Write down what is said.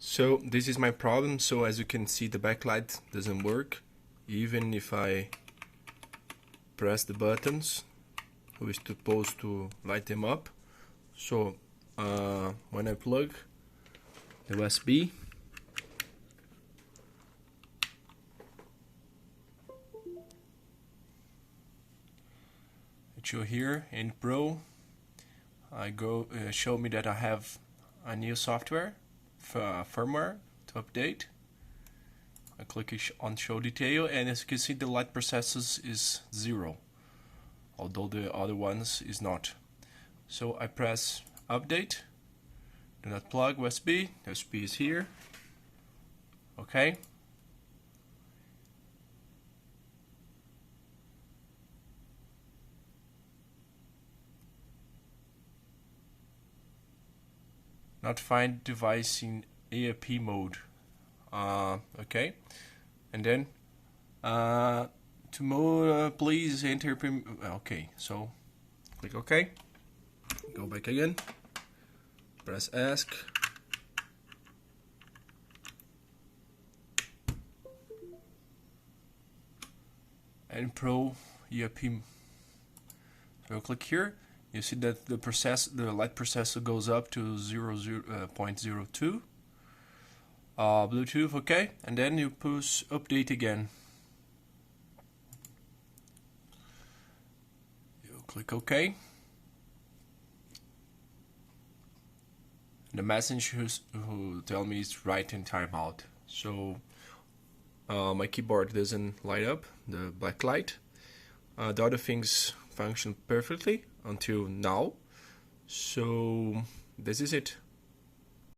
So this is my problem. So as you can see, the backlight doesn't work even if I press the buttons which is supposed to light them up. So when I plug the USB, it show here in Pro, I go show me that I have a new software firmware to update. I click on show detail, and as you can see, the light processes is 0, although the other ones is not. So I press update, do not plug USB, the USB is here, okay. Not find device in AIP mode. Okay, and then to mode, please enter okay, so click OK, go back again, press ask, and Pro EIP. So click here. You see that the light processor goes up to 0.02. Bluetooth, okay, and then you push update again. You click OK. The message who tell me it's right in timeout. So my keyboard doesn't light up, the black light. The other things function perfectly until now. So this is it.